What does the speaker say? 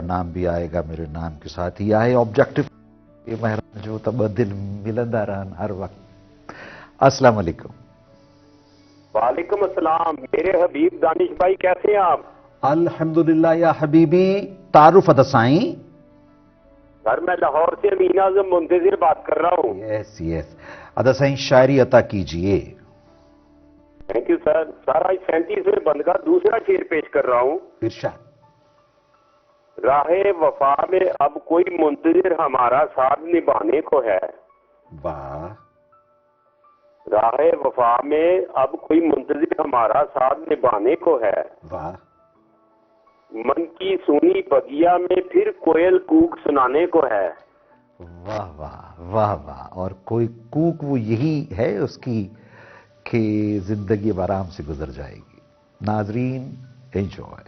नाम भी आएगा मेरे नाम के साथ ही आहे ऑब्जेक्टिव ये महरान जो त ॿ दिल मिलंदा रहनि हर वक्त। अस्सलाम वालेकुम। वालेकुम अस्सलाम। मेरे हबीब दानिश भाई कैसे हैं आप? अल्हम्दुलिल्लाह या हबीबी, तारुफ अद साईं। सर मैं लाहौर से अमीन आजम मुंतजिर बात कर रहा हूँ। यस यस, अद साईं शायरी अता कीजिए। Thank you sir. सर आज 37वें बंद का दूसरा शेर पेश कर रहा हूँ। इरशाद। राहे वफा में अब कोई मुंतजिर हमारा साथ निभाने को है। वाह। राहे वफा में अब कोई मुंतजिर हमारा साथ निभाने को है। वाह। मन की सुनी बगिया में फिर कोयल कूक सुनाने को है। वाह वाह वाह वाह। और कोई कूक वो यही है उसकी कि जिंदगी अब आराम से गुजर जाएगी। नाजरीन एंजॉय।